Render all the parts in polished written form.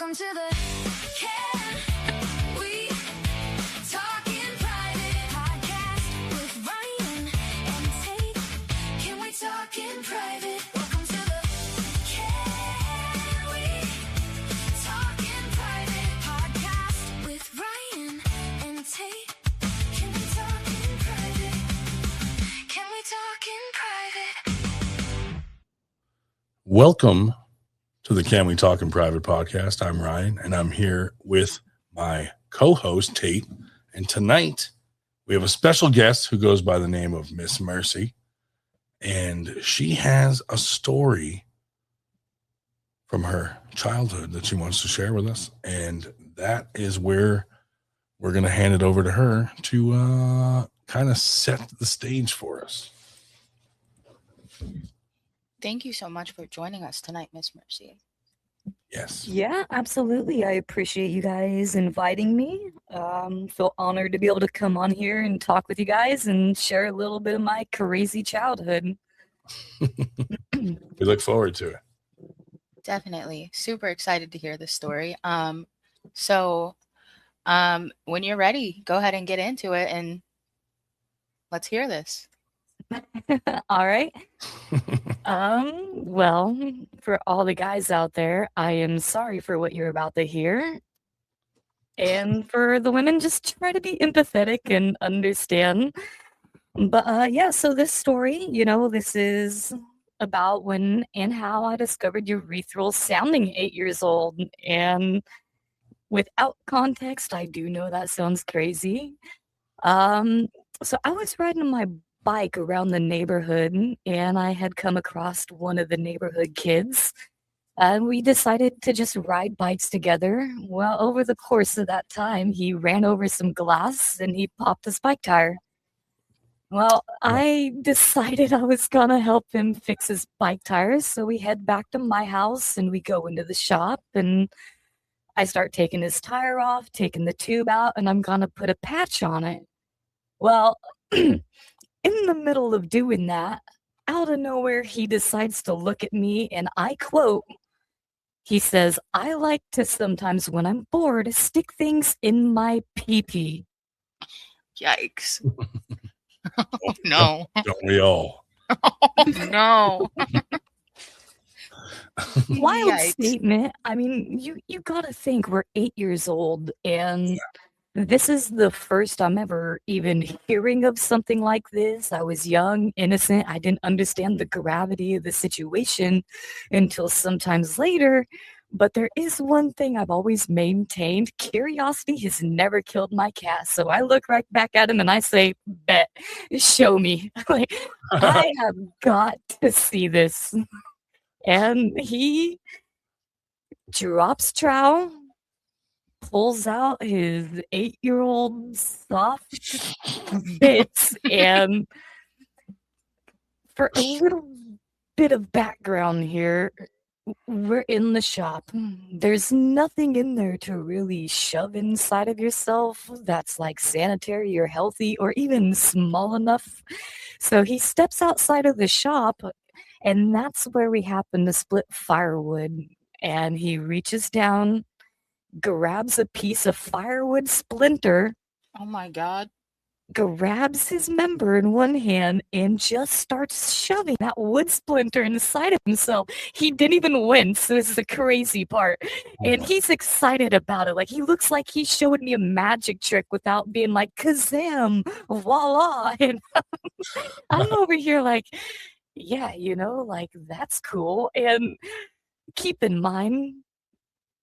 Welcome to the Can We Talk in Private podcast with Ryan and Tate. Can we talk in private? Welcome to the Can We Talk in Private podcast with Ryan and Tate. Can we talk in private? Can we talk in private? Welcome to the Can We Talk in Private podcast. I'm Ryan, and I'm here with my co-host, Tate. And tonight, we have a special guest who goes by the name of Miss Mercy. And she has a story from her childhood that she wants to share with us. And that is where we're going to hand it over to her to kind of set the stage for us. Thank you so much for joining us tonight, Miss Mercy. Yes. Yeah, absolutely. I appreciate you guys inviting me. Feel honored to be able to come on here and talk with you guys and share a little bit of my crazy childhood. We look forward to it. Definitely. Super excited to hear this story. So when you're ready, go ahead and get into it and let's hear this. All right. Well, for all the guys out there, I am sorry for what you're about to hear. And for the women, just try to be empathetic and understand. But yeah, so this story, this is about when and how I discovered urethral sounding 8 years old. And without context, I do know that sounds crazy. So I was riding my bike around the neighborhood, and I had come across one of the neighborhood kids, and we decided to just ride bikes together. Well, over the course of that time, he ran over some glass and he popped his bike tire. Well, I decided I was gonna help him fix his bike tires, so we head back to my house and we go into the shop, and I start taking his tire off, taking the tube out, and I'm gonna put a patch on it. Well, in the middle of doing that, out of nowhere, he decides to look at me, and I quote, he says, "I like to sometimes, when I'm bored, stick things in my pee-pee." Yikes. Oh, no. Don't we all? Oh, no. Wild Yikes. statement. I mean, you gotta think we're 8 years old, and this is the first I'm ever even hearing of something like this. I was young, innocent. I didn't understand the gravity of the situation until sometimes later. But there is one thing I've always maintained. Curiosity has never killed my cat. So I look right back at him and I say, "Bet, show me." Like, I have got to see this. And he drops trowel, pulls out his 8-year-old soft bits, and for a little bit of background here, we're in the shop. There's nothing in there to really shove inside of yourself that's like sanitary or healthy or even small enough. So he steps outside of the shop, and that's where we happen to split firewood. And he reaches down, grabs a piece of firewood splinter, Oh, my God. grabs his member in one hand, and just starts shoving that wood splinter inside of himself. He didn't even wince. This is the crazy part. And he's excited about it. Like, he looks like he showed me a magic trick without being like, kazam, voila. And I'm over here like, yeah, like, that's cool. And keep in mind,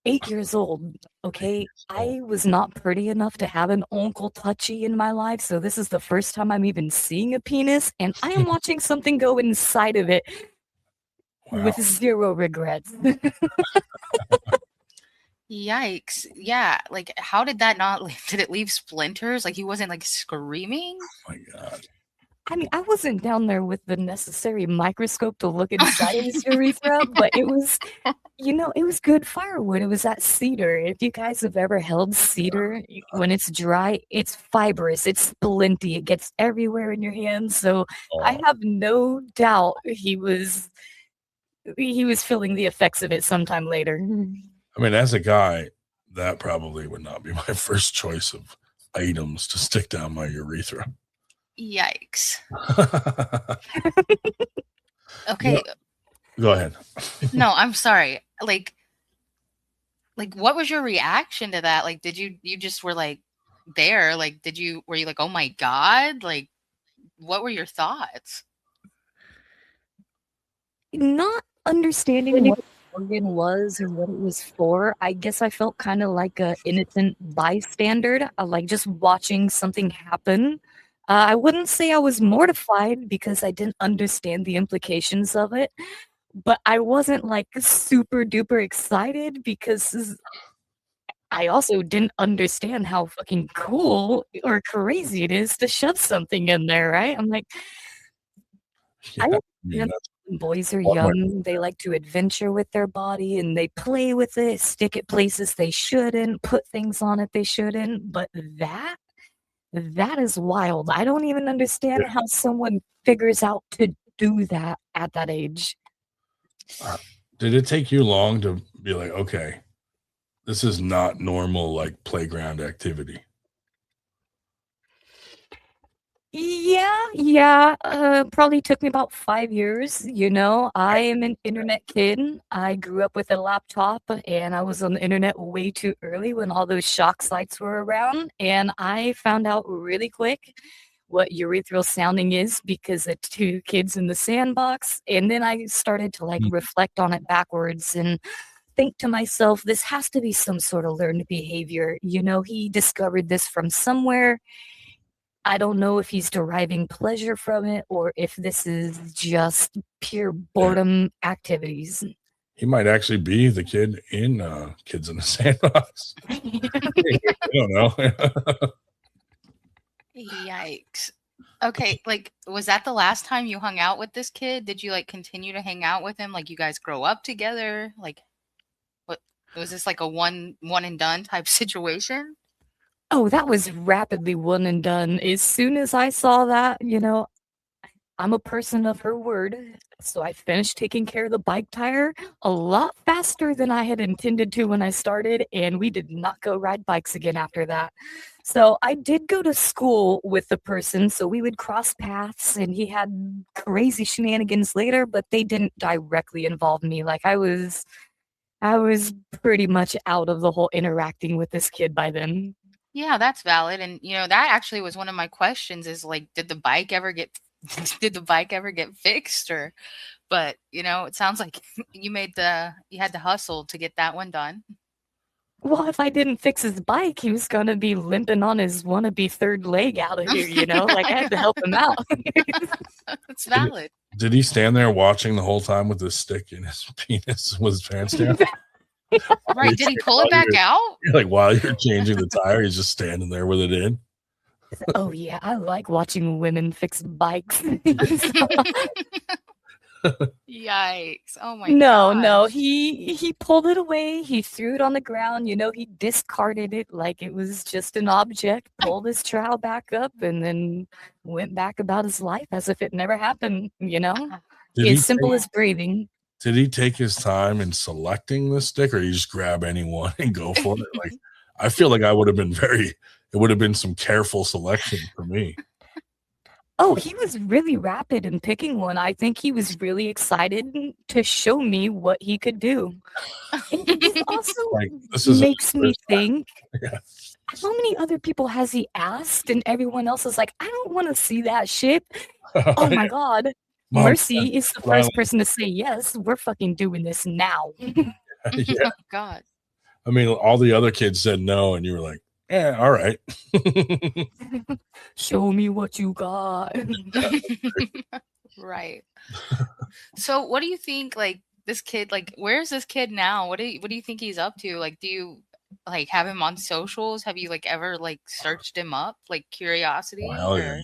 8 years old, okay? I was not pretty enough to have an Uncle Touchy in my life, so this is the first time I'm even seeing a penis, and I am watching something go inside of it with zero regrets. Yikes. Yeah. Like, how did that not leave? Did it leave splinters? Like, he wasn't like screaming? Oh, my God. I mean, I wasn't down there with the necessary microscope to look inside of his urethra, but it was, it was good firewood. It was that cedar. If you guys have ever held cedar, when it's dry, it's fibrous, it's splinty, it gets everywhere in your hands. So I have no doubt he was feeling the effects of it sometime later. I mean, as a guy, that probably would not be my first choice of items to stick down my urethra. Yikes. Okay. Go ahead. No, I'm sorry. Like what was your reaction to that? Like, did you just were like there? Like, were you like, oh my God? Like, what were your thoughts? Not understanding what the organ was or what it was for, I guess I felt kind of like a innocent bystander, like just watching something happen. I wouldn't say I was mortified because I didn't understand the implications of it, but I wasn't like super duper excited because I also didn't understand how fucking cool or crazy it is to shove something in there, right? I'm like, Yeah, I I mean, understand that's when boys are what my- young, they like to adventure with their body and they play with it, stick it places they shouldn't, put things on it they shouldn't. But that is wild. I don't even understand how someone figures out to do that at that age. Did it take you long to be like, okay, this is not normal like playground activity? Yeah. Probably took me about 5 years. I am an internet kid. I grew up with a laptop and I was on the internet way too early when all those shock sites were around. And I found out really quick what urethral sounding is because of two kids in the sandbox. And then I started to like reflect on it backwards and think to myself, this has to be some sort of learned behavior. He discovered this from somewhere. I don't know if he's deriving pleasure from it or if this is just pure boredom activities. He might actually be the kid in Kids in the Sandbox. I don't know. Yikes. Okay, like, was that the last time you hung out with this kid? Did you like continue to hang out with him? Like, you guys grow up together? Like, what was this like a one and done type situation? Oh, that was rapidly one and done. As soon as I saw that, I'm a person of her word. So I finished taking care of the bike tire a lot faster than I had intended to when I started, and we did not go ride bikes again after that. So I did go to school with the person, so we would cross paths, and he had crazy shenanigans later, but they didn't directly involve me. Like I was pretty much out of the whole interacting with this kid by then. Yeah, that's valid. And that actually was one of my questions is like, did the bike ever get fixed but it sounds like you had to hustle to get that one done. Well, if I didn't fix his bike, he was gonna be limping on his wannabe third leg out of here, Like I had to help him out. It's valid. Did he stand there watching the whole time with his stick in his penis with his pants down? Right. Did he pull it back out? Like while you're changing the tire, he's just standing there with it in. Oh yeah, I like watching women fix bikes. Yikes. Oh my No, gosh. he pulled it away, he threw it on the ground, he discarded it like it was just an object, pulled his trowel back up, and then went back about his life as if it never happened, As simple as breathing. Did he take his time in selecting the stick, or you just grab anyone and go for it? Like, I feel like it would have been some careful selection for me. Oh, he was really rapid in picking one. I think he was really excited to show me what he could do. And it also makes me think, how many other people has he asked? And everyone else is like, I don't want to see that shit. Oh my God. Mom, Mercy is the first person to say, yes, we're fucking doing this now. Yeah. Oh God. I mean, all the other kids said no, and you were like, yeah, all right. Show me what you got. Right. So what do you think, like, this kid, like, where's this kid now? What do you think he's up to? Like, do you like have him on socials? Have you like ever like searched him up? Like curiosity? Wow, yeah.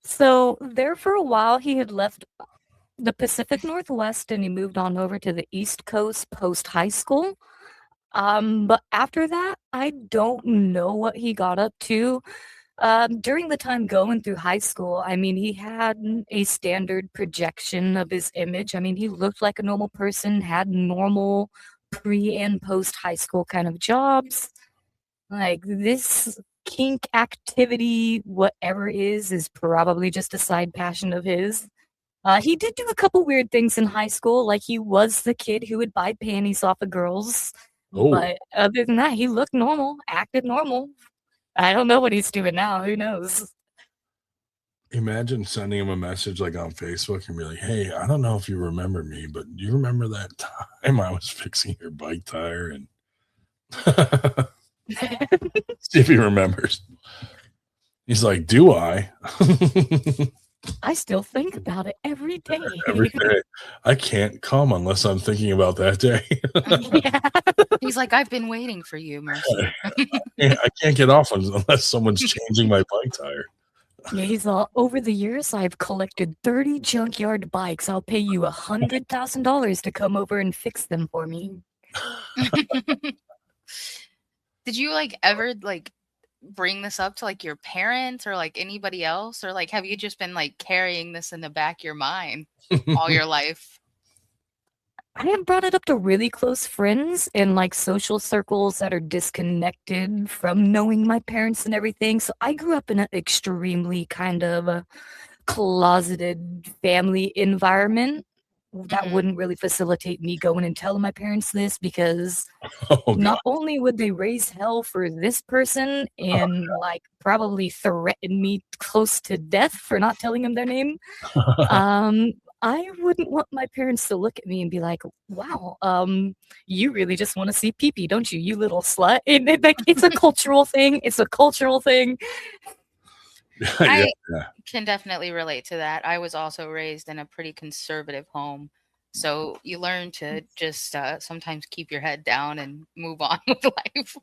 So there for a while, he had left the Pacific Northwest and he moved on over to the East Coast post high school. But after that, I don't know what he got up to. During the time going through high school, I mean, he had a standard projection of his image. I mean, he looked like a normal person, had normal pre and post high school kind of jobs. Like this kink activity, whatever it is probably just a side passion of his. He did do a couple weird things in high school, like he was the kid who would buy panties off of girls. Oh, But other than that, he looked normal, acted normal. I don't know what he's doing now. Who knows? imagine sending him a message like on Facebook and be like, "Hey, I don't know if you remember me, but do you remember that time I was fixing your bike tire?" And see if he remembers. He's like, "Do I?" I still think about it every day. Every day. I can't come unless I'm thinking about that day. Yeah. He's like, I've been waiting for you, Mercy. I can't get off unless someone's changing my bike tire. Yeah, he's all over the years. I've collected 30 junkyard bikes. I'll pay you $100,000 to come over and fix them for me. Did you like ever like bring this up to like your parents or like anybody else, or like have you just been like carrying this in the back of your mind all your life? I have brought it up to really close friends in like social circles that are disconnected from knowing my parents and everything. So I grew up in an extremely kind of closeted family environment that Mhm. wouldn't really facilitate me going and telling my parents this, because Oh, not only would they raise hell for this person and like probably threaten me close to death for not telling them their name, God. I wouldn't want my parents to look at me and be like, "Wow, you really just want to see pee-pee, don't you, you little slut?" And like, it's a cultural thing. It's a cultural thing. Yeah, I yeah. can definitely relate to that. I was also raised in a pretty conservative home. So you learn to just sometimes keep your head down and move on with life.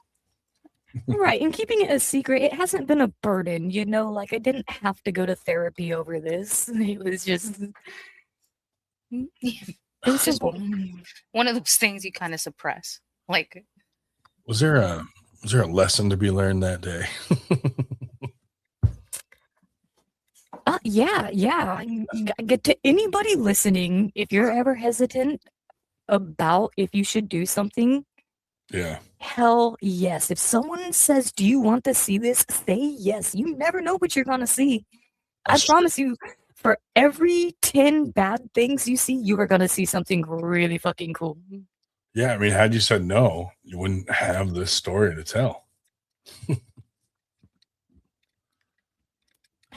Right, and keeping it a secret, it hasn't been a burden, you know, like I didn't have to go to therapy over this. It was just it was Just simple. one of those things you kind of suppress. Like, Was there a lesson to be learned that day? Yeah. Get to anybody listening, if you're ever hesitant about if you should do something, Yeah. hell yes. If someone says, "Do you want to see this?" Say yes. You never know what you're gonna see. I That's true. promise you, for every 10 bad things you see, you are gonna see something really fucking cool. Yeah, I mean, had you said no, you wouldn't have this story to tell.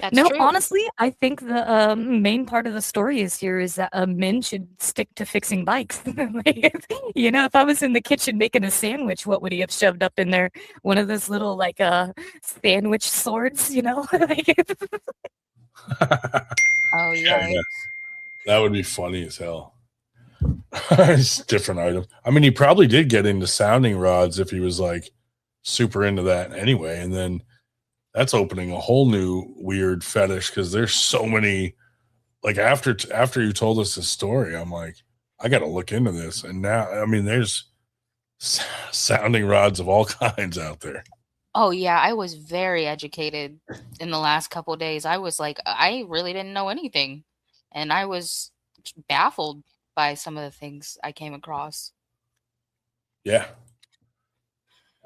that's No, true. honestly, I think the main part of the story is that men should stick to fixing bikes. Like, you know, if I was in the kitchen making a sandwich, what would he have shoved up in there? One of those little like sandwich swords, you know? Like, Oh, Yeah, yeah. that would be funny as hell. It's a different item. I mean, he probably did get into sounding rods if he was like super into that anyway. And then that's opening a whole new weird fetish because there's so many. Like after you told us this story, I'm like, I got to look into this. And now, I mean, there's sounding rods of all kinds out there. Oh, yeah. I was very educated in the last couple days. I was like, I really didn't know anything. And I was baffled by some of the things I came across. Yeah.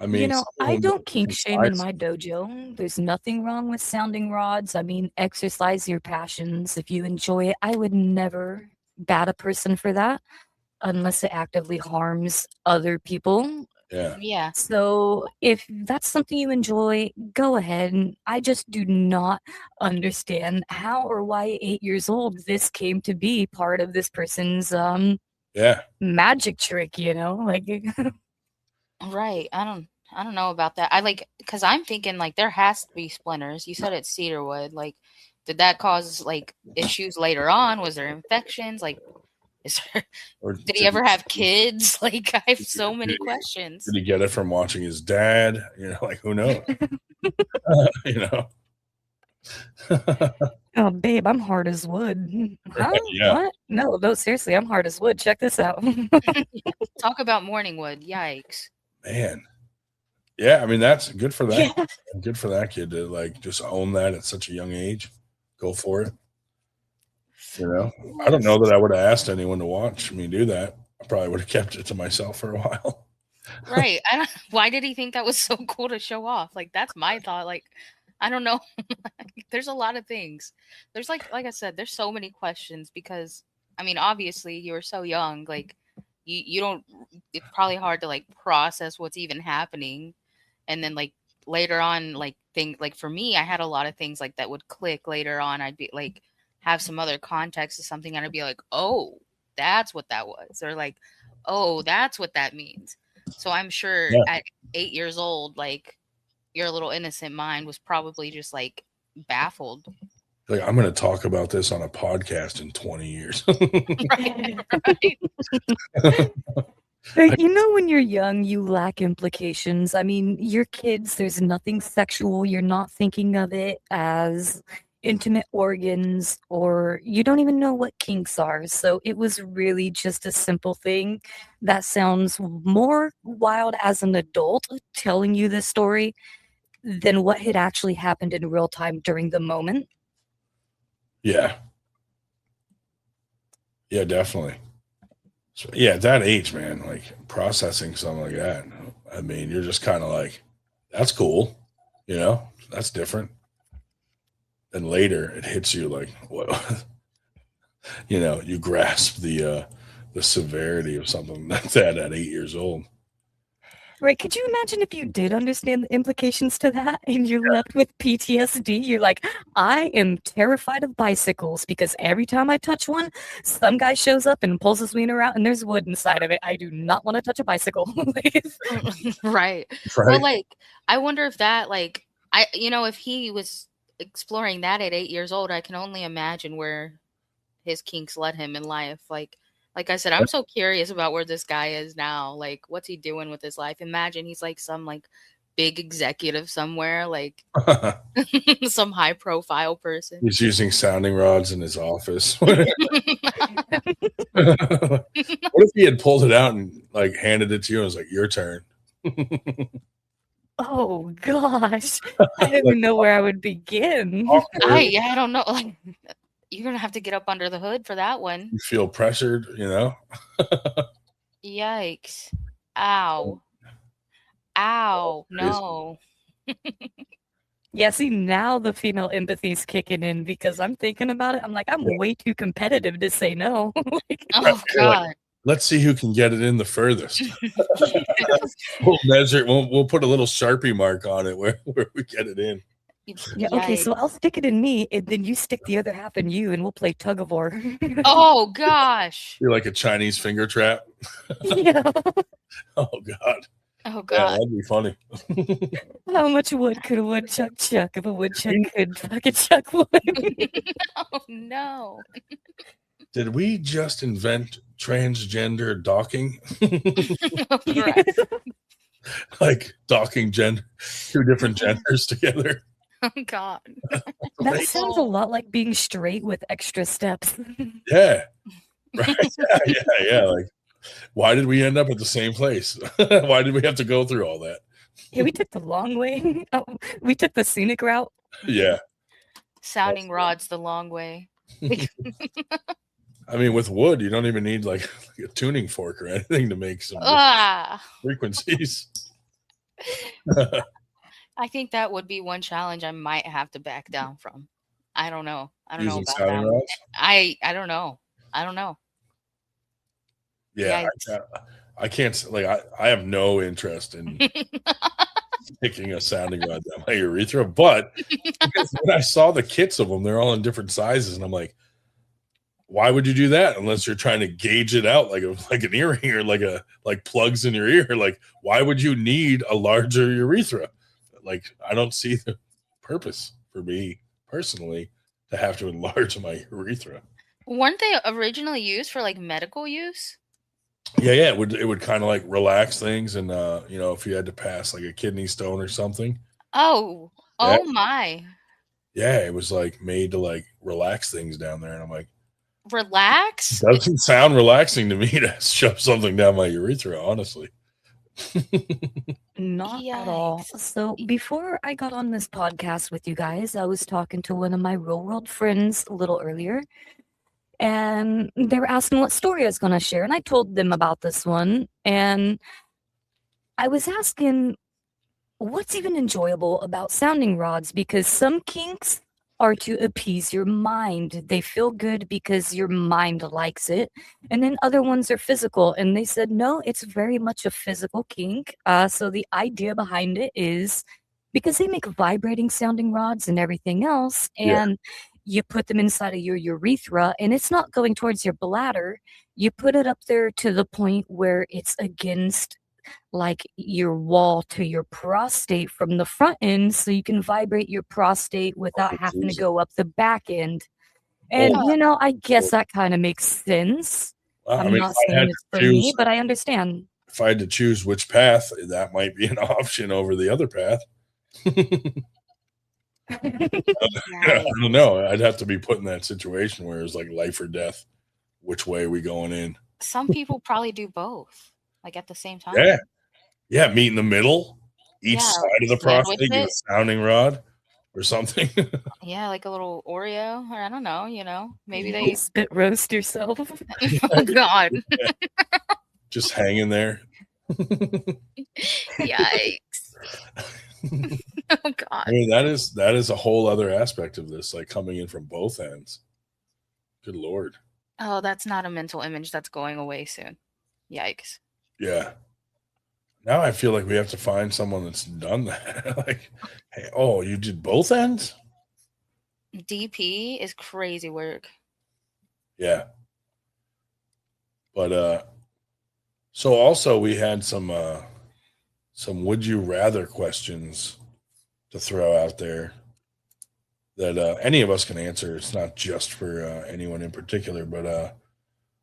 I mean, you know, some of I them don't kink shame in surprise- my dojo. There's nothing wrong with sounding rods. I mean, exercise your passions. If you enjoy it, I would never bat a person for that unless it actively harms other people. Yeah. Yeah. So if that's something you enjoy, go ahead. And I just do not understand how or why at 8 years old this came to be part of this person's Yeah. magic trick, you know? Like Right. I don't know about that. I like because I'm thinking like there has to be splinters. You said it's cedarwood. Like, did that cause like issues later on? Was there infections? Like, is there, Or did he ever have kids? Like, I have so many did questions. he get it from watching his dad? You know, like who knows? You know. oh babe, I'm hard as wood. Huh? Yeah. What? No, seriously, I'm hard as wood. Check this out. Talk about morning wood. Yikes. Man. Yeah, I mean that's good for that. Yeah. Good for that kid to like just own that at such a young age. Go for it. You know, I don't know that I would have asked anyone to watch me do that. I probably would have kept it to myself for a while. Right. Why did he think that was so cool to show off? Like that's my thought. Like I don't know. There's a lot of things. There's like I said, there's so many questions because I mean, obviously you were so young. Like you don't. It's probably hard to like process what's even happening, and then like later on, like for me, I had a lot of things like that would click later on. I'd be like have some other context to something, and I'd be like, oh, that's what that was, or like, oh, that's what that means. So I'm sure Yeah. at 8 years old, like your little innocent mind was probably just like baffled. Like I'm going to talk about this on a podcast in 20 years. Right. Right. But you know, when you're young, you lack implications. I mean, you're kids, there's nothing sexual. You're not thinking of it as intimate organs, or you don't even know what kinks are. So it was really just a simple thing that sounds more wild as an adult telling you this story than what had actually happened in real time during the moment. Yeah. Yeah, definitely. So, yeah, at that age, man, like processing something like that. I mean, you're just kind of like, that's cool. You know, that's different. And later it hits you like, what? You know, you grasp the severity of something like that at 8 years old. Right, could you imagine if you did understand the implications to that and you're left with PTSD? You're like, I am terrified of bicycles because every time I touch one, some guy shows up and pulls his wiener out and there's wood inside of it. I do not want to touch a bicycle. Right. Well, Right. like I wonder if that like if he was exploring that at 8 years old, I can only imagine where his kinks led him in life. Like I said, I'm so curious about where this guy is now. Like, what's he doing with his life? Imagine he's like some like big executive somewhere, like some high profile person. He's using sounding rods in his office. What if he had pulled it out and like handed it to you and was like, your turn? Oh gosh, I don't even know where I would begin. I don't know. Like, you're gonna have to get up under the hood for that one. You feel pressured, you know? Yikes! Ow! Ow! No! Yeah, see, now the female empathy's kicking in because I'm thinking about it. I'm like, I'm way too competitive to say no. Like, Oh God! Let's see who can get it in the furthest. We'll measure. We'll put a little Sharpie mark on it where we get it in. yeah, okay, so I'll stick it in me, and then you stick the other half in you, and we'll play tug of war. Oh gosh! You're like a Chinese finger trap. Yeah. Oh God. Oh Yeah, God! that'd be funny. How much wood could a woodchuck chuck if a woodchuck could fucking chuck wood? Oh no! Did we just invent transgender docking? Correct. Like docking gender, two different genders together. Oh God! That sounds a lot like being straight with extra steps. Yeah. Right. Yeah. Like, why did we end up at the same place? Why did we have to go through all that? Yeah, we took the long way. Oh, we took the scenic route. Yeah. Sounding rods the long way. I mean, with wood, you don't even need like a tuning fork or anything to make some Ah! frequencies. I think that would be one challenge I might have to back down from. I don't know. I don't know Using about sounding that. rods? I don't know. I don't know. Yeah, I can't. Like, I have no interest in sticking a sounding rod down my urethra. But because when I saw the kits of them, they're all in different sizes, and I'm like, why would you do that unless you're trying to gauge it out like an earring or like plugs in your ear? Like, why would you need a larger urethra? Like, I don't see the purpose for me personally to have to enlarge my urethra. Weren't they originally used for like medical use? Yeah, it would kind of like relax things, and if you had to pass like a kidney stone or something. Oh, Yeah. oh my! Yeah, it was like made to like relax things down there, and I'm like, Relax? doesn't sound relaxing to me to shove something down my urethra, honestly. Not at all. Yikes. So before I got on this podcast with you guys, I was talking to one of my real world friends a little earlier, and they were asking what story I was going to share, and I told them about this one, and I was asking what's even enjoyable about sounding rods, because some kinks are to appease your mind. They feel good because your mind likes it. And then other ones are physical. And they said, no, it's very much a physical kink. So the idea behind it is because they make vibrating sounding rods and everything else. Yeah. And you put them inside of your urethra and it's not going towards your bladder. You put it up there to the point where it's against like your wall to your prostate from the front end, so you can vibrate your prostate without having to Jesus. go up the back end. And Oh. I guess that kind of makes sense. Well, I'm not saying it's for me, but I understand. if I had to choose which path, that might be an option over the other path. I don't know. I'd have to be put in that situation where it's like life or death. Which way are we going in? Some people probably do both, like at the same time. Yeah. Yeah. Meet in the middle, each Yeah, side of the sandwich prostate, get a it. sounding rod or something. Yeah, like a little Oreo, or I don't know, maybe they. Spit roast yourself. Oh God! Just hanging there. Yikes! Oh God! I mean, that is a whole other aspect of this, like coming in from both ends. Good Lord. Oh, that's not a mental image that's going away soon. Yikes! Yeah. Now I feel like we have to find someone that's done that. Like, hey, oh, you did both ends? DP is crazy work. Yeah. But so also we had some would you rather questions to throw out there that any of us can answer. It's not just for anyone in particular, but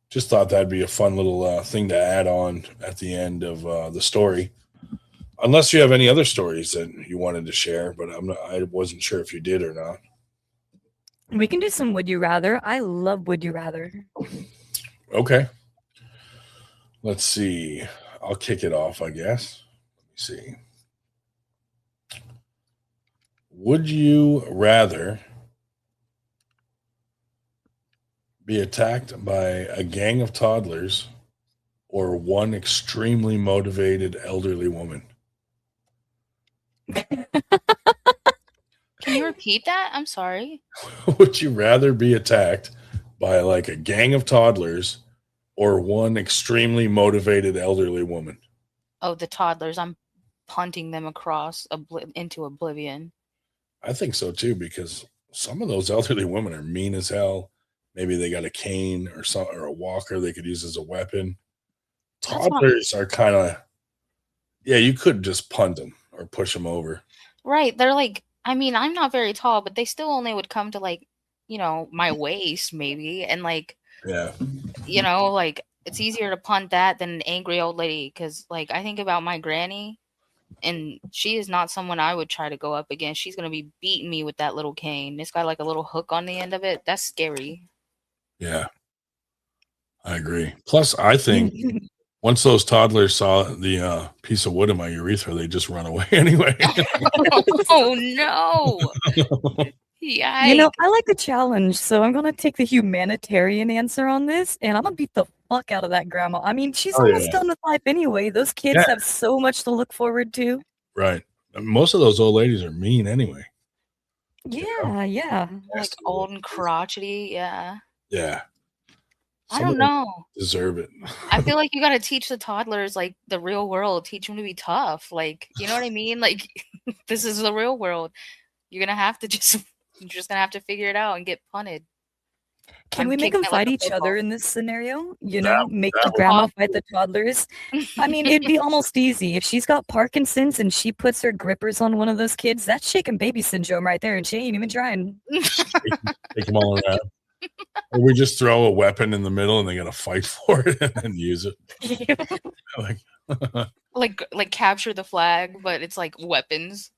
just thought that'd be a fun little thing to add on at the end of the story. Unless you have any other stories that you wanted to share, but I wasn't sure if you did or not. We can do some would you rather. I love would you rather. Okay. Let's see. I'll kick it off, I guess. Let me see. Would you rather be attacked by a gang of toddlers or one extremely motivated elderly woman? Can you repeat that? I'm sorry. Would you rather be attacked by like a gang of toddlers or one extremely motivated elderly woman? Oh, the toddlers. I'm punting them across into oblivion. I think so too, because some of those elderly women are mean as hell. Maybe they got a cane or a walker they could use as a weapon. Toddlers are kind of, yeah, you could just punt them or push them over. Right. They're like, I mean, I'm not very tall, but they still only would come to like, my waist maybe. And like, Yeah. Like it's easier to punt that than an angry old lady. Cause like I think about my granny and she is not someone I would try to go up against. She's going to be beating me with that little cane. It's got like a little hook on the end of it. That's scary. Yeah. I agree. Plus, I think once those toddlers saw the piece of wood in my urethra, they just run away anyway. Oh no! Yikes. I like the challenge, so I'm gonna take the humanitarian answer on this, and I'm gonna beat the fuck out of that grandma. I mean, she's almost done with life anyway. Those kids have so much to look forward to. Right. Most of those old ladies are mean anyway. Yeah, yeah. Like old and crotchety, yeah. Yeah. I don't know. Deserve it. I feel like you got to teach the toddlers like the real world. Teach them to be tough. Like, you know what I mean? Like, this is the real world. You're gonna have to you're just gonna have to figure it out and get punted. Can we make them fight each other in this scenario? Make the grandma fight the toddlers. I mean, it'd be almost easy. If she's got Parkinson's and she puts her grippers on one of those kids, that's shaken baby syndrome right there, and she ain't even trying. Take them all around. Or we just throw a weapon in the middle and they gotta fight for it and then use it. like capture the flag, but it's like weapons.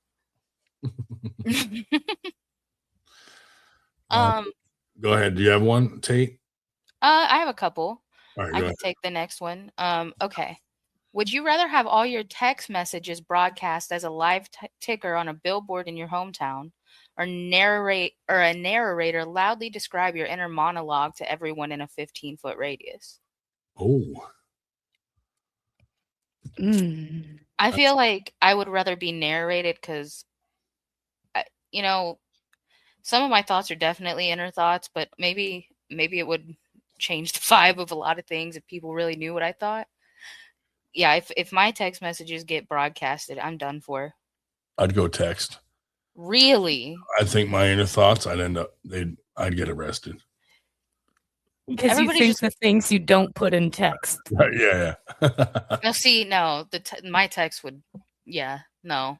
Go ahead. Do you have one, Tate? I have a couple. All right, I can take the next one. Okay. Would you rather have all your text messages broadcast as a live ticker on a billboard in your hometown, or a narrator loudly describe your inner monologue to everyone in a 15-foot radius? Oh, Mm. I feel like I would rather be narrated because, you know, some of my thoughts are definitely inner thoughts, but maybe it would change the vibe of a lot of things if people really knew what I thought. Yeah, if my text messages get broadcasted, I'm done for. I'd go text. Really? I think my inner thoughts, I'd get arrested. Because you Everybody think just the things you don't put in text. Right, yeah. no. See, no, my text would. Yeah, no,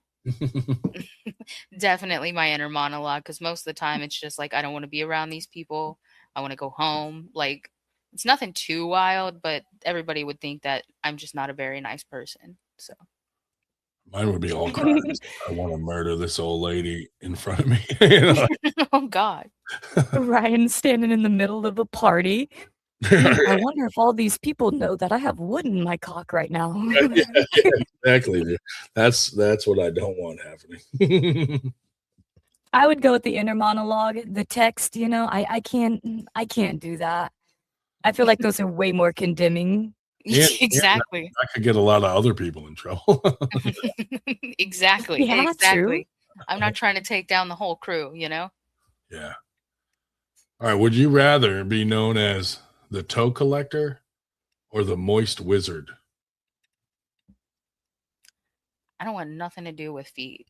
definitely my inner monologue. Because most of the time, it's just like I don't want to be around these people. I want to go home. Like it's nothing too wild, but everybody would think that I'm just not a very nice person. So Mine would be all kinds. I want to murder this old lady in front of me. You know, oh God. Ryan standing in the middle of a party. I wonder if all these people know that I have wood in my cock right now. yeah, exactly, dude. That's what I don't want happening. I would go with the inner monologue, the text. I can't do that. I feel like those are way more condemning. Yeah, exactly. I could get a lot of other people in trouble. exactly. Yeah, exactly. true. I'm not trying to take down the whole crew, you know? Yeah. All right. Would you rather be known as the toe collector or the moist wizard? I don't want nothing to do with feet.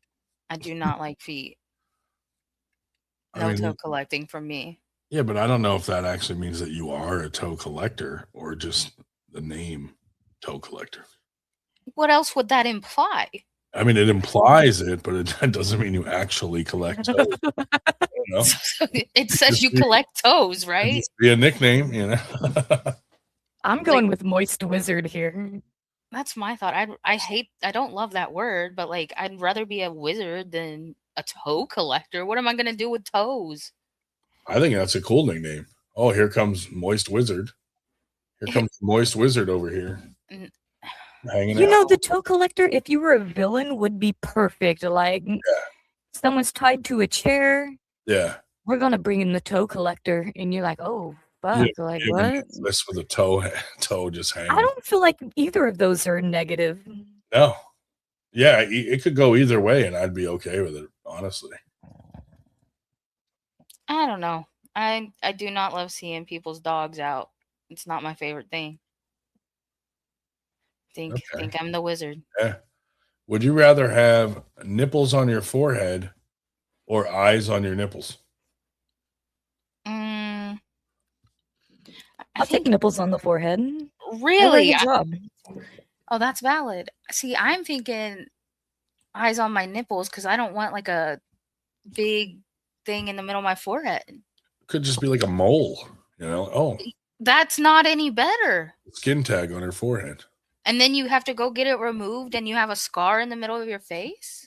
I do not like feet. I No mean, toe collecting from me. yeah, but I don't know if that actually means that you are a toe collector or just the name toe collector. What else would that imply? I mean, it implies it, but it doesn't mean you actually collect toes. You know? it says Just you be- collect toes, It'd right? just be a nickname, you know. I'm going with moist wizard here. That's my thought. I don't love that word, but like I'd rather be a wizard than a toe collector. What am I gonna do with toes? I think that's a cool nickname. Oh, here comes Moist Wizard. Here comes Moist Wizard over here. N- Hanging You out. know, the toe collector, if you were a villain, would be perfect. Like, someone's tied to a chair. Yeah. We're gonna bring in the toe collector, and you're like, oh Yeah, fuck, like you're gonna what? get this with a toe just hanging. I don't feel like either of those are negative. No. Yeah, it could go either way, and I'd be okay with it, honestly. I don't know. I do not love seeing people's dogs out. It's not my favorite thing. Think I'm the wizard. Yeah. Would you rather have nipples on your forehead or eyes on your nipples? Mm, I I'll take think nipples on the forehead. really. Good job. Oh, that's valid. See, I'm thinking eyes on my nipples because I don't want like a big thing in the middle of my forehead. Could just be like a mole, you know? Oh, That's not any better. skin tag on her forehead. And then you have to go get it removed and you have a scar in the middle of your face?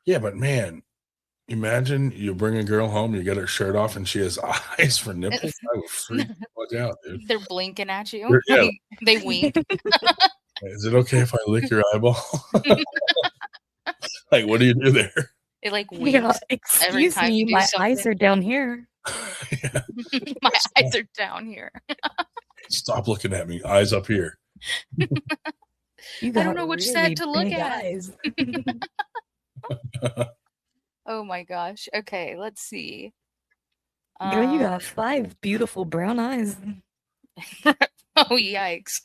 Yeah, but man, imagine you bring a girl home, you get her shirt off, and she has eyes for nipples. I would freak the fuck out, dude. They're blinking at you. Yeah. They wink. Is it okay if I lick your eyeball? Like, what do you do there? It like Yeah, winks every excuse time me, you do my something. eyes are down here. Yeah. My eyes are down here. Stop looking at me. Eyes up here. You I got don't know which really set to look big at. eyes. Oh my gosh. Okay, let's see. Girl, you got 5 beautiful brown eyes. Oh, yikes.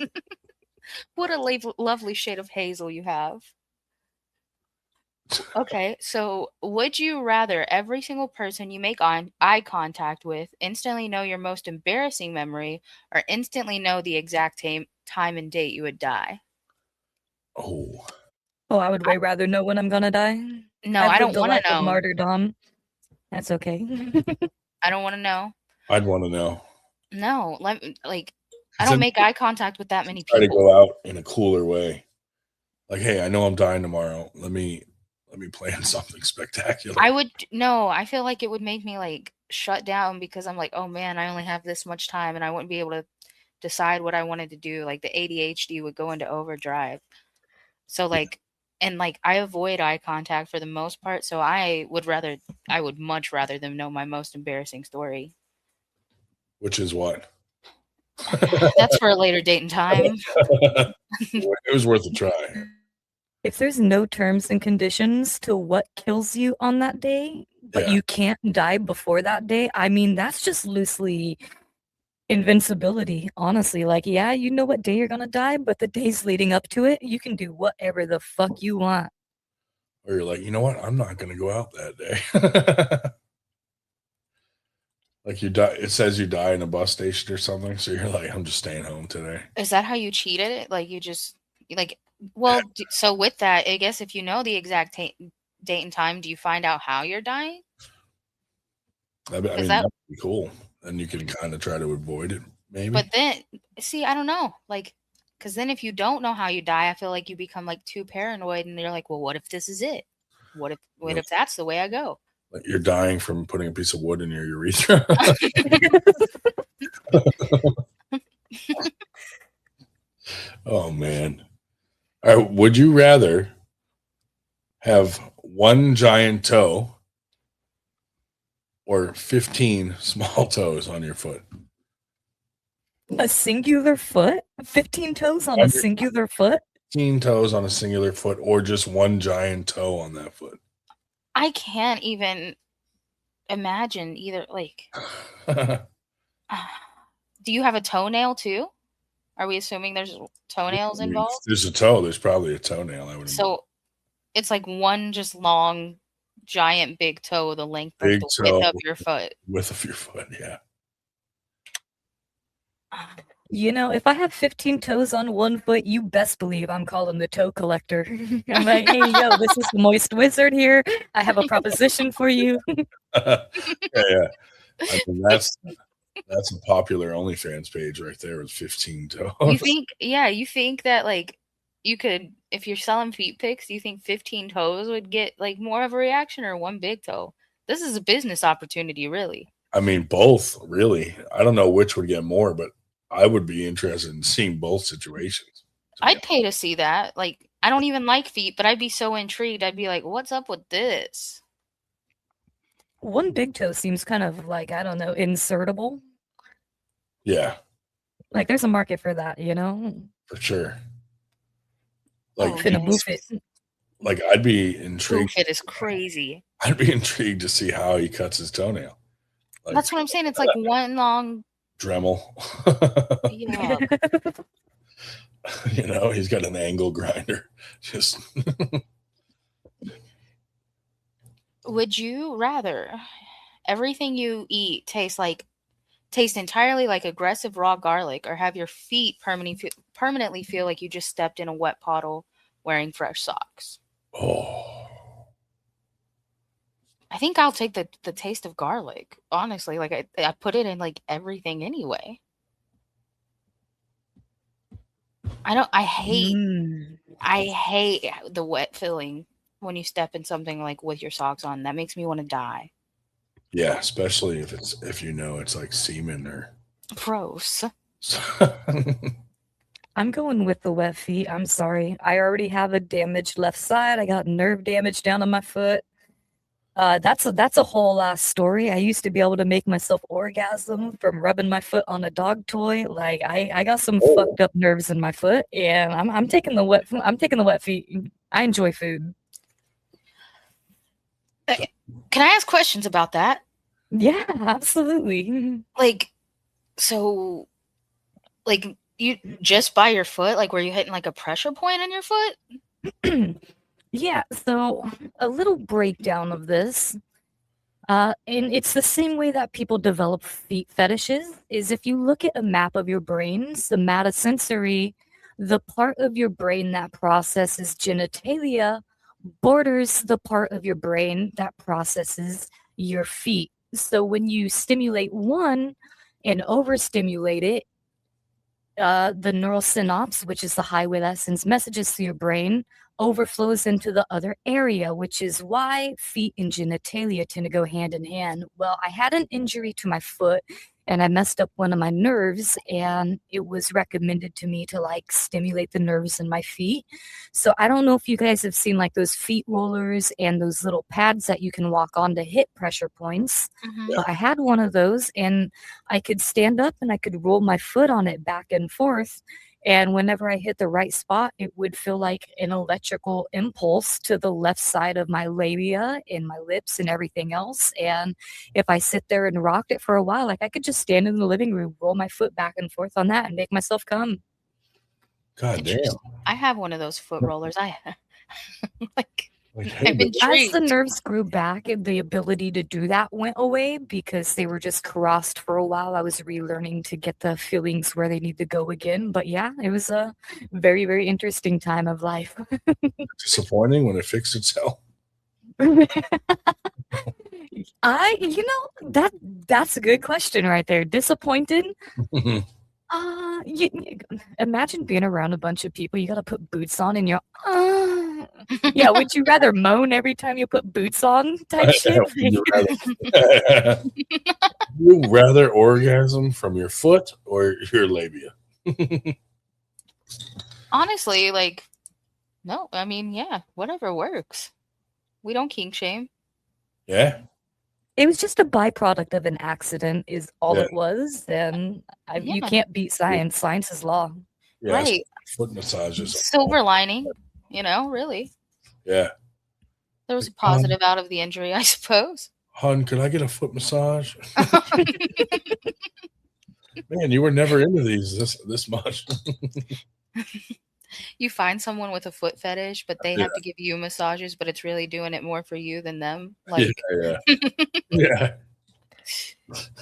What a lovely shade of hazel you have. Okay, so would you rather every single person you make eye contact with instantly know your most embarrassing memory or instantly know the exact time and date you would die? Oh, Oh, I would way rather know when I'm gonna die. No, I've I don't lived a want life to of know. martyrdom. That's okay. I don't want to know. I'd want to know. No, I don't make eye contact with that many Try to people. go out in a cooler way. Like, hey, I know I'm dying tomorrow. Let me plan something spectacular. I feel like it would make me like shut down because I'm like, oh man, I only have this much time and I wouldn't be able to decide what I wanted to do. Like the ADHD would go into overdrive. So like, and like I avoid eye contact for the most part. So I would much rather them know my most embarrassing story. Which is what? That's for a later date and time. It was worth a try. If there's no terms and conditions to what kills you on that day, but Yeah. you can't die before that day, I mean, that's just loosely invincibility, honestly. Like, yeah, you know what day you're gonna die, but the days leading up to it, you can do whatever the fuck you want. Or you're like, you know what? I'm not going to go out that day. Like you die. It says you die in a bus station or something. So you're like, I'm just staying home today. Is that how you cheated it? Like you just like, well, so with that, I guess if you know the exact date and time, do you find out how you're dying? I mean, that- that'd be cool. And you can kind of try to avoid it, maybe. But then, see, I don't know. Like, because then if you don't know how you die, I feel like you become like too paranoid and you're like, well, what if this is it? What if that's the way I go? Like you're dying from putting a piece of wood in your urethra. Oh, man. All right, would you rather have one giant toe or 15 small toes on your foot? A singular foot? 15 toes on a singular foot? 15 toes on a singular foot or just one giant toe on that foot? I can't even imagine either. Like, do you have a toenail too? Are we assuming there's toenails I mean, involved? if there's a toe. There's probably a toenail. I would imagine. So it's like one just long, giant, big toe, the length of Big the toe. width of your foot. Width of your foot, yeah. You know, if I have 15 toes on one foot, you best believe I'm calling the toe collector. I'm like, hey, yo, this is the Moist Wizard here. I have a proposition for you. Yeah. I mean, that's a popular OnlyFans page right there with 15 toes. You think that like you could, if you're selling feet pics, you think 15 toes would get like more of a reaction or one big toe? This is a business opportunity, really. I mean, both, really. I don't know which would get more, but I would be interested in seeing both situations. I'd pay to see that. Like, I don't even like feet, but I'd be so intrigued. I'd be like, what's up with this? One big toe seems kind of like, I don't know, insertable. Yeah, Like, there's a market for that, you know? for sure. Like, Finna boof it. like I'd be intrigued. It is crazy. I'd be intrigued to see how he cuts his toenail. Like, That's what I'm saying. It's like one long. Dremel. Yeah. You know, he's got an angle grinder. Just Would you rather everything you eat taste entirely like aggressive raw garlic, or have your feet permanently feel like you just stepped in a wet puddle wearing fresh socks? oh, I think I'll take the taste of garlic. Honestly, like I put it in like everything anyway. I hate the wet feeling when you step in something like with your socks on. That makes me want to die. yeah, especially if you know it's like semen or Gross. I'm going with the wet feet. I'm sorry. I already have a damaged left side. I got nerve damage down on my foot. That's a whole last story. I used to be able to make myself orgasm from rubbing my foot on a dog toy. Like I got some fucked up nerves in my foot, and I'm taking the wet feet. I enjoy food. Can I ask questions about that? Yeah, absolutely. Like, so, like you just by your foot, like were you hitting like a pressure point on your foot? Yeah, so a little breakdown of this. And it's the same way that people develop feet fetishes, is if you look at a map of your brain, somatosensory, the part of your brain that processes genitalia borders the part of your brain that processes your feet. So when you stimulate one and overstimulate it, the neural synapse, which is the highway that sends messages to your brain, overflows into the other area, which is why feet and genitalia tend to go hand in hand. Well, I had an injury to my foot, and I messed up one of my nerves, and it was recommended to me to like stimulate the nerves in my feet. So I don't know if you guys have seen like those feet rollers and those little pads that you can walk on to hit pressure points. Mhm. But I had one of those, and I could stand up and I could roll my foot on it back and forth. And whenever I hit the right spot, it would feel like an electrical impulse to the left side of my labia and my lips and everything else. And if I sit there and rocked it for a while, like I could just stand in the living room, roll my foot back and forth on that and make myself come. God damn. Interesting. I have one of those foot rollers. I like. Like, hey, I'm but- As intrigued. the nerves grew back and the ability to do that went away because they were just crossed for a while, I was relearning to get the feelings where they need to go again. But yeah, it was a very, very interesting time of life. disappointing when it fixed itself. That's a good question right there. Disappointed? Imagine being around a bunch of people. You got to put boots on, and you're, yeah. Would you rather moan every time you put boots on, type shit? You rather orgasm from your foot or your labia? Honestly, like, no. I mean, yeah, whatever works. We don't kink shame. Yeah. It was just a byproduct of an accident, is all Yeah. it was. And you Yeah. can't beat science. Science is law. Yeah. Right. Foot massages. Silver lining, really. Yeah. There was a positive out of the injury, I suppose. Hun, could I get a foot massage? Man, you were never into these this much. You find someone with a foot fetish, but they Yeah. have to give you massages, but it's really doing it more for you than them. Like, Yeah. Yeah.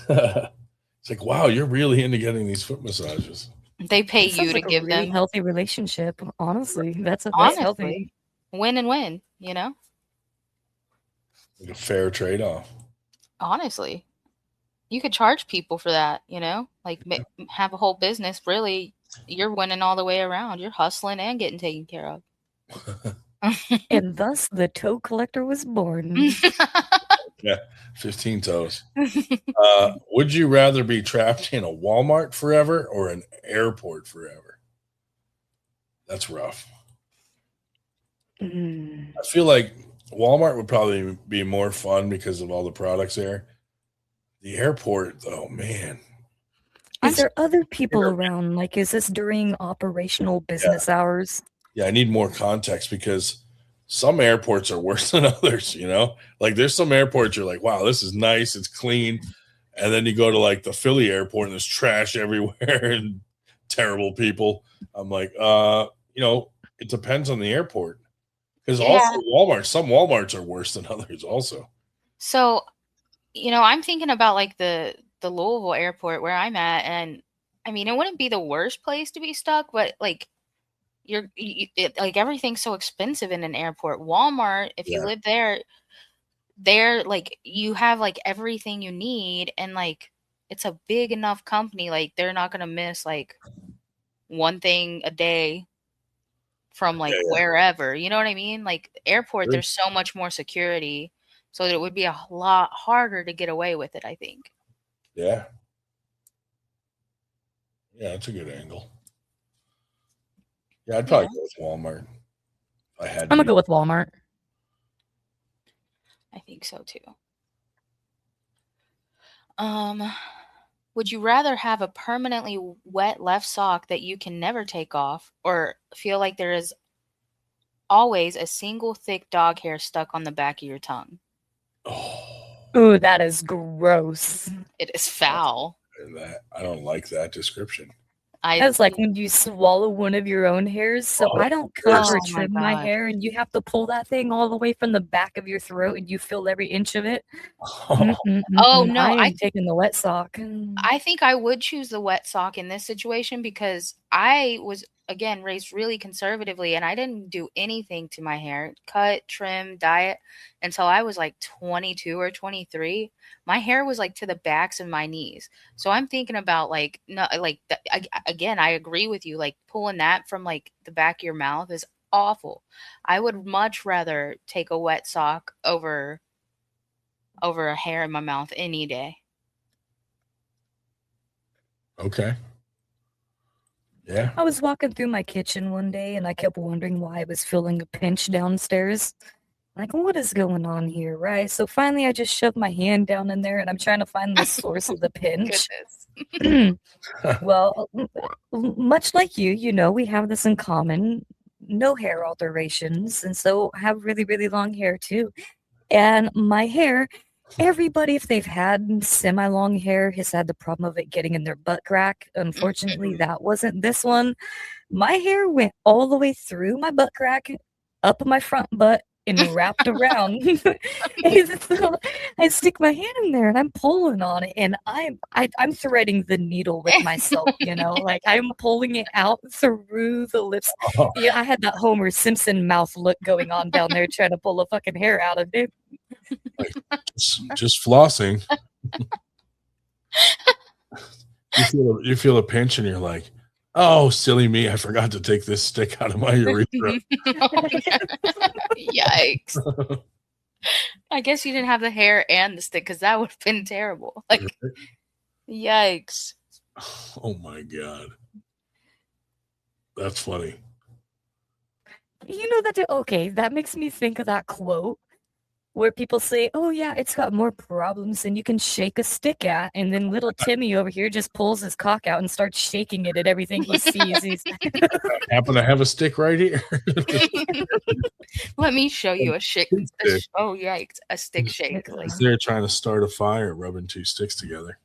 It's like, wow, you're really into getting these foot massages. they pay It sounds you like to a give really them. healthy relationship. Honestly, that's Honestly. healthy. Win and win, Like a fair trade-off. honestly. You could charge people for that, like have a whole business. Really, you're winning all the way around. You're hustling and getting taken care of. And thus the toe collector was born. 15 toes. Would you rather be trapped in a Walmart forever or an airport forever? That's rough. Mm. I feel like Walmart would probably be more fun because of all the products there. The airport, though, man. Is there other people around? Like, is this during operational business hours? Yeah, I need more context because some airports are worse than others, Like there's some airports you're like, wow, this is nice, it's clean. And then you go to like the Philly airport and there's trash everywhere and terrible people. I'm like, it depends on the airport. Because also Walmart, some Walmarts are worse than others also. So, I'm thinking about like the Louisville airport where I'm at, and I mean, it wouldn't be the worst place to be stuck, but like like everything's so expensive in an airport. Walmart, if you live there like you have like everything you need, and like it's a big enough company, like they're not gonna miss like one thing a day from like wherever, you know what I mean? Like airport, there's so much more security, so that it would be a lot harder to get away with it, I think. Yeah, that's a good angle. Yeah, I'd probably go with Walmart. If I had to. I'm gonna go with Walmart. I think so too. Would you rather have a permanently wet left sock that you can never take off, or feel like there is always a single thick dog hair stuck on the back of your tongue? Ooh, that is gross. It is foul. I don't like that description. That's like when you swallow one of your own hairs. So I don't cut or trim my hair, and you have to pull that thing all the way from the back of your throat, and you feel every inch of it. Oh no, I am taking the wet sock. I think I would choose the wet sock in this situation because I was, again, raised really conservatively, and I didn't do anything to my hair, cut, trim, diet, until I was like 22 or 23. My hair was like to the backs of my knees. So I'm thinking about like, no, like again, I agree with you. Like pulling that from like the back of your mouth is awful. I would much rather take a wet sock over a hair in my mouth any day. Okay. Yeah. I was walking through my kitchen one day and I kept wondering why I was feeling a pinch downstairs. Like, what is going on here, right? So finally, I just shoved my hand down in there and I'm trying to find the source of the pinch. Goodness. Well, much like you know, we have this in common. No hair alterations, and so have really, really long hair too. And my hair, everybody, if they've had semi-long hair, has had the problem of it getting in their butt crack. Unfortunately, that wasn't this one. My hair went all the way through my butt crack, up my front butt, and wrapped around. And so I stick my hand in there and I'm pulling on it, and I'm threading the needle with myself, you know, like I'm pulling it out through the lips. Oh, Yeah, I had that Homer Simpson mouth look going on down there trying to pull a fucking hair out of it. just flossing. You feel a pinch and you're like, oh, silly me. I forgot to take this stick out of my urethra. Yikes. I guess you didn't have the hair and the stick because that would have been terrible. Like, yikes. Oh my God. That's funny. You know that okay, that makes me think of that quote where people say, "Oh yeah, it's got more problems than you can shake a stick at," and then little Timmy over here just pulls his cock out and starts shaking it at everything he sees. He's I happen to have a stick right here. Let me show you a shake. Stick. Oh, yikes. A stick shake. Like, He's there trying to start a fire, rubbing two sticks together.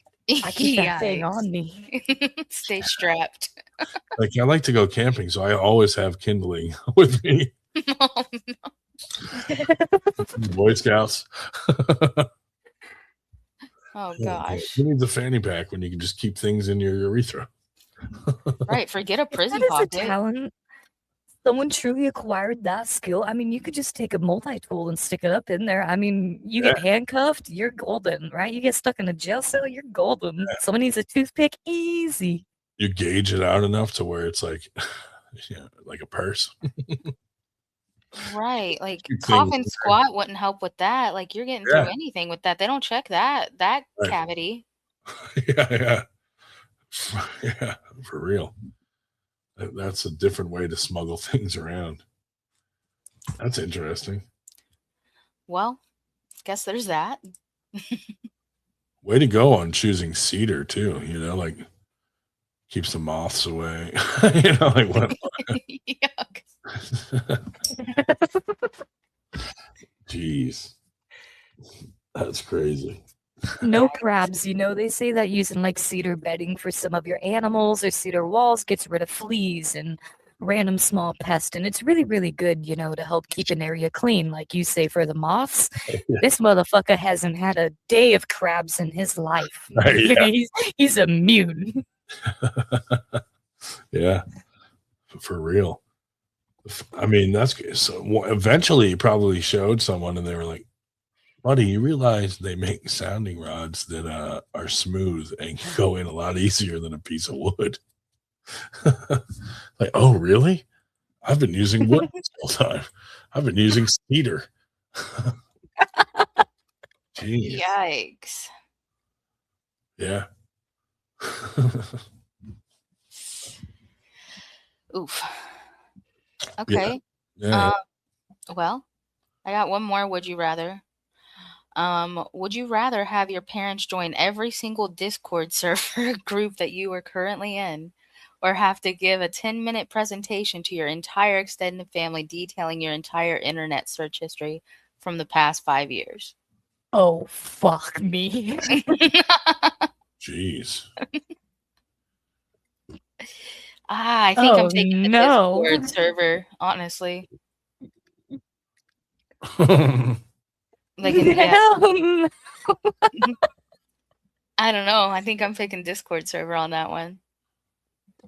I keep that thing yikes. on me. Stay strapped. Like, I like to go camping, so I always have kindling with me. Oh, Boy Scouts. oh gosh. Who needs a fanny pack when you can just keep things in your urethra? Right. Forget a prison That is a pocket. talent. Someone truly acquired that skill. I mean, you could just take a multi-tool and stick it up in there. I mean, you get handcuffed, you're golden, right? You get stuck in a jail cell, you're golden. Someone needs a toothpick, easy. You gauge it out enough to where it's like, like a purse. Right. Like Keep things cough and in there. squat wouldn't help with that. Like you're getting through anything with that. They don't check that Right. cavity. Yeah, for real. That's a different way to smuggle things around. That's interesting. Well, guess there's that. Way to go on choosing cedar too. Like keeps the moths away. Like what? Yuck. Jeez, that's crazy. No crabs, you know, they say that using like cedar bedding for some of your animals or cedar walls gets rid of fleas and random small pests. And it's really, really good, you know, to help keep an area clean. Like you say for the moths, this motherfucker hasn't had a day of crabs in his life. Right, yeah. He's immune. Yeah, for real. I mean, that's so. Eventually, he probably showed someone, and they were like, "Buddy, you realize they make sounding rods that are smooth and can go in a lot easier than a piece of wood." Like, oh, really? I've been using wood this whole time. I've been using cedar. Jeez. Yikes. Yeah. Oof. Okay. Yeah. Well, I got one more. Would you rather? Would you rather have your parents join every single Discord server group that you are currently in, or have to give a 10-minute presentation to your entire extended family detailing your entire internet search history from the past 5 years? Oh, fuck me. Jeez. I think I'm taking the no. Discord server, honestly. Like, yeah, Hell no. I don't know. I think I'm picking Discord server on that one.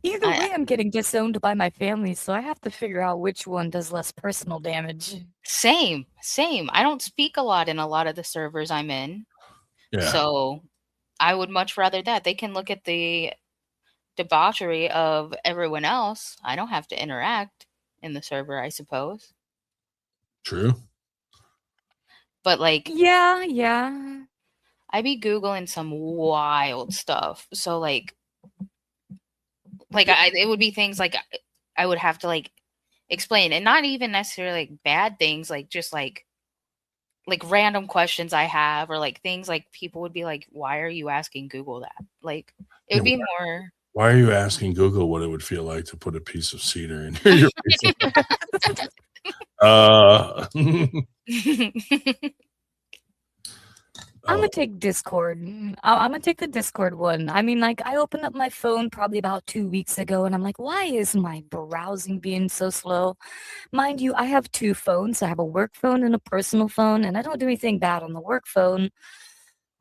Either way, I'm getting disowned by my family, so I have to figure out which one does less personal damage. Same. I don't speak a lot in a lot of the servers I'm in. Yeah. So I would much rather that. They can look at the debauchery of everyone else. I don't have to interact in the server, I suppose. True. But like, Yeah. I be Googling some wild stuff. So like, Like it would be things like I would have to like explain, and not even necessarily like bad things, like just like random questions I have, or like things like people would be like, "Why are you asking Google that?" Like it Yeah, would be more. why are you asking Google what it would feel like to put a piece of cedar in your pizza? I'm Oh, gonna take Discord. I'm gonna take the Discord one. I mean, like, I opened up my phone probably about 2 weeks ago, and I'm like, why is my browsing being so slow? Mind you, I have two phones. I have a work phone and a personal phone, and I don't do anything bad on the work phone.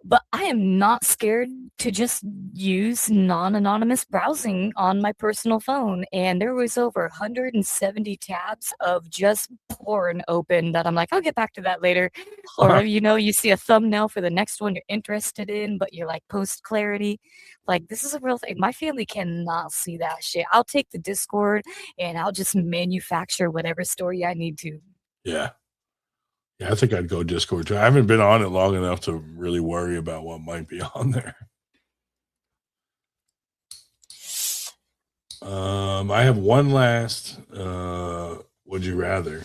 But I am not scared to just use non-anonymous browsing on my personal phone. And there was over 170 tabs of just porn open that I'm like, I'll get back to that later. Or, you see a thumbnail for the next one you're interested in, but you're like post clarity. Like, this is a real thing. My family cannot see that shit. I'll take the Discord and I'll just manufacture whatever story I need to. yeah. Yeah, I think I'd go Discord too. I haven't been on it long enough to really worry about what might be on there. I have one last would you rather.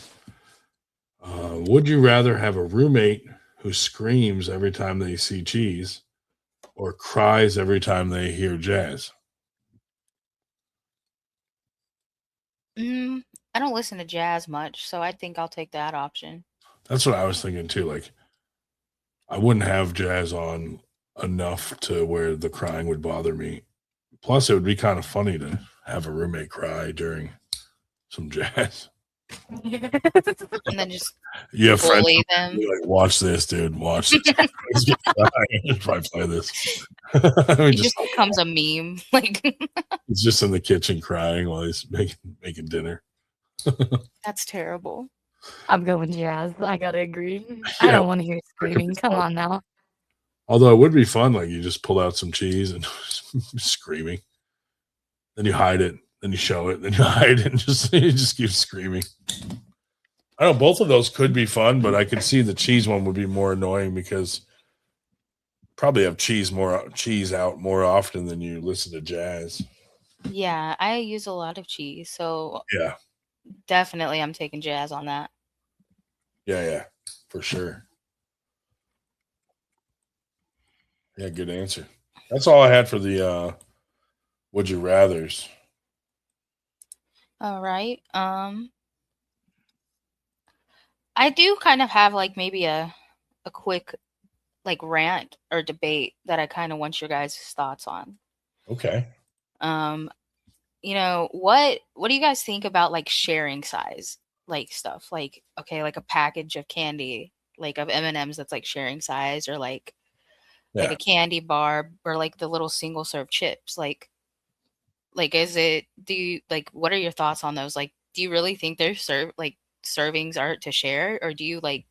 Would you rather have a roommate who screams every time they see cheese or cries every time they hear jazz? I don't listen to jazz much, so I think I'll take that option. That's what I was thinking too. Like, I wouldn't have jazz on enough to where the crying would bother me. Plus, it would be kind of funny to have a roommate cry during some jazz. And then just You have friends bully them. like, watch this, dude. Watch this. Probably play this. It just becomes a meme. Like he's just in the kitchen crying while he's making dinner. that's terrible. I'm going jazz. I gotta agree. I Yeah. don't want to hear screaming. Come on now. Although it would be fun, like you just pull out some cheese and screaming. Then you hide it. Then you show it. Then you hide it and you just keep screaming. I don't know. Both of those could be fun, but I could see the cheese one would be more annoying because probably have cheese out more often than you listen to jazz. Yeah, I use a lot of cheese, so Yeah, definitely I'm taking jazz on that. yeah, for sure. Yeah, good answer. That's all I had for the would you rathers. All right. I do kind of have like maybe a quick like rant or debate that I kind of want your guys' thoughts on. Okay. What do you guys think about like sharing size like stuff? Like okay, like a package of candy, like of M&Ms that's like sharing size, or like Yeah. a candy bar, or like the little single serve chips. Like is it, do you like, what are your thoughts on those? Like, do you really think they're servings are to share, or do you like,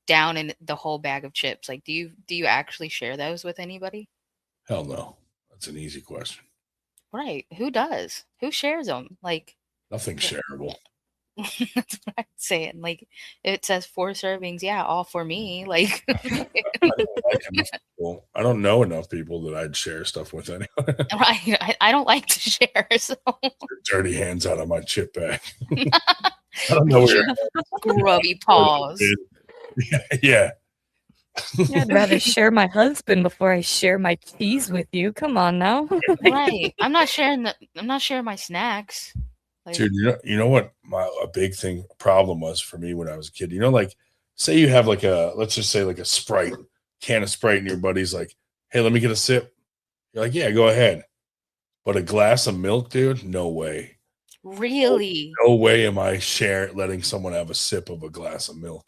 down in the whole bag of chips? Like, do you actually share those with anybody? Hell no. That's an easy question. Right. Who does? Who shares them? Like, Nothing's shareable. that's what I'm saying. Like, it says 4 servings. Yeah, all for me. Like, I don't know enough people that I'd share stuff with anyway. right. I don't like to share. So, Dirty hands out of my chip bag. I don't know where grubby paws. Yeah. I'd rather share my husband before I share my cheese with you. Come on now. Right. I'm not sharing my snacks. Like, Dude, you know what a big problem was for me when I was a kid? Like say you have like let's just say like a Sprite, can of Sprite, and your buddy's like, hey, let me get a sip. You're like, yeah, go ahead. But a glass of milk, dude, no way. really? No way am I letting someone have a sip of a glass of milk.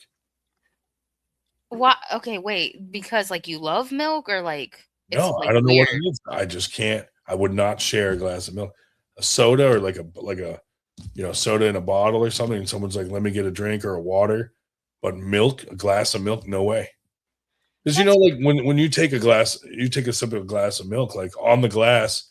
Why? Okay, wait. Because like you love milk, or like it's No, like I don't know weird? what it is. I just can't. I would not share a glass of milk. A soda or like a soda in a bottle or something, and someone's like, let me get a drink or a water. But milk, a glass of milk, no way. Because like when you take a sip of a glass of milk, like on the glass,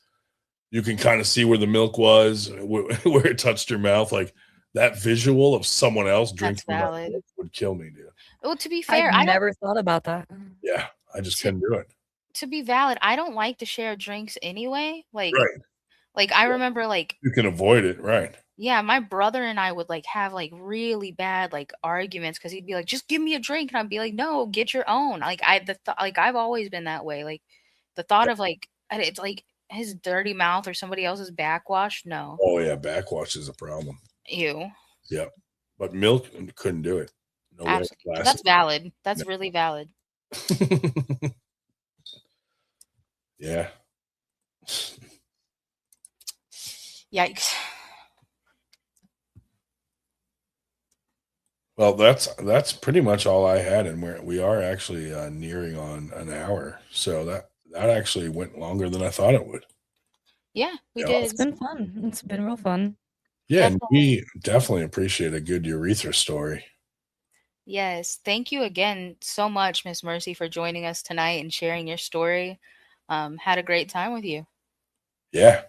you can kind of see where the milk was, where it touched your mouth. Like that visual of someone else drinking that valid. milk would kill me, dude. Well, to be fair, I never thought about that. Yeah, I just couldn't do it. to be valid, I don't like to share drinks anyway. Like, Right. Like I remember like You can avoid it, right? yeah, my brother and I would like have like really bad like arguments because he'd be like, "Just give me a drink," and I'd be like, "No, get your own." Like like I've always been that way. Like the thought of like it's like his dirty mouth or somebody else's backwash. No, Oh yeah, backwash is a problem. ew. Yep. But milk couldn't do it. No way. Absolutely, that's valid. That's really valid. Yeah. Yikes. Well, that's pretty much all I had, and we are actually nearing on an hour, so that actually went longer than I thought it would. Yeah, we Yeah. did. It's been fun. It's been real fun. Yeah, and Definitely. we definitely appreciate a good urethra story. Yes, thank you again so much, Miss Mercy, for joining us tonight and sharing your story. Had a great time with you. Yeah,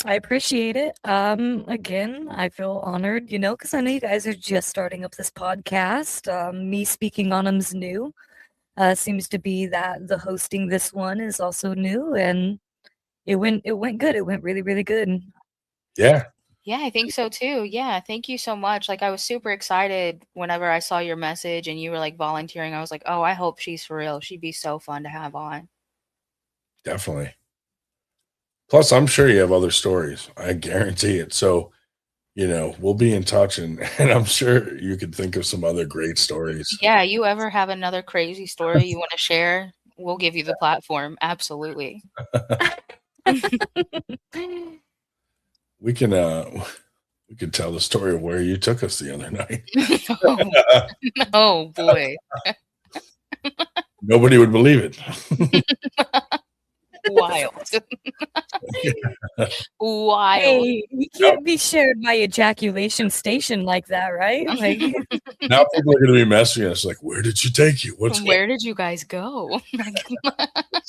I appreciate it. Again, I feel honored, because I know you guys are just starting up this podcast. Me speaking on them's new. Seems to be that the hosting this one is also new, and it went good. It went really, really good. yeah, Yeah, I think so too. Yeah, thank you so much. Like I was super excited whenever I saw your message and you were like volunteering. I was like, "Oh, I hope she's for real. She'd be so fun to have on." definitely. Plus, I'm sure you have other stories. I guarantee it. So, we'll be in touch, and I'm sure you could think of some other great stories. Yeah, you ever have another crazy story you want to share? We'll give you the platform. Absolutely. We can tell the story of where you took us the other night. Oh boy. Nobody would believe it. Wild. Wild. Hey, you can't be shared by ejaculation station like that, right? Like, Now people are going to be messaging us like, "Where did you take you? What's Where did you guys go?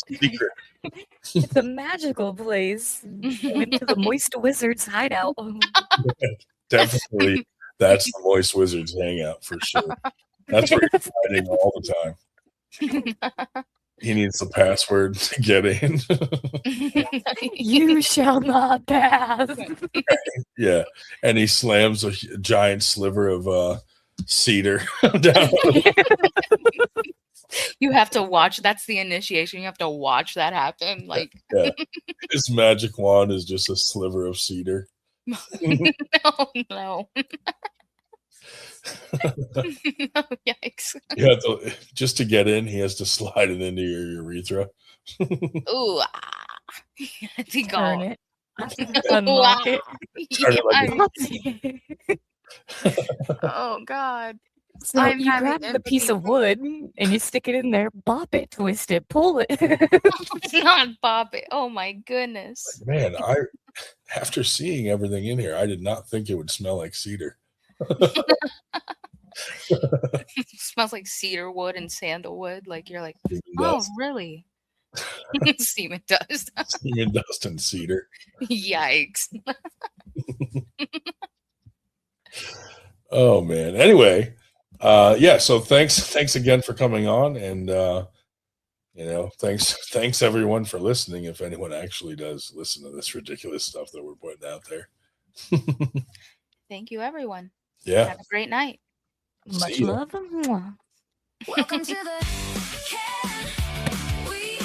secret?" it's a magical place. Into the moist wizard's hideout. Definitely, that's the Moist Wizards hangout for sure. That's where he's hiding all the time. He needs the password to get in. You shall not pass. Yeah, and he slams a giant sliver of cedar down. You have to watch. That's the initiation. You have to watch that happen. Like, Yeah, his magic wand is just a sliver of cedar. no, no. No, yikes. You have to, just to get in, he has to slide it into your urethra. Ooh, I think Turn I'll it. Unlock it. Turn it like Oh God. So I'm you having grab the piece empathy. of wood and you stick it in there, bop it, twist it, pull it. Not Bob it. Oh my goodness. Man, after seeing everything in here, I did not think it would smell like cedar. It smells like cedar wood and sandalwood. Like you're like, oh really? Semen dust. Semen dust and cedar. Yikes. Oh man. Anyway, yeah. So thanks again for coming on, and thanks everyone for listening. If anyone actually does listen to this ridiculous stuff that we're putting out there. Thank you, everyone. Yeah. Have a great night. Much See ya. love. Mwah. Welcome to the Can We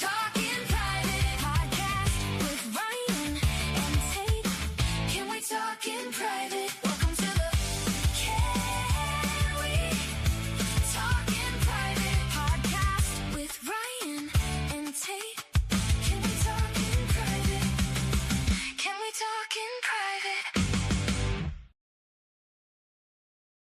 Talk in Private podcast with Ryan and Tate. Can we talk in private?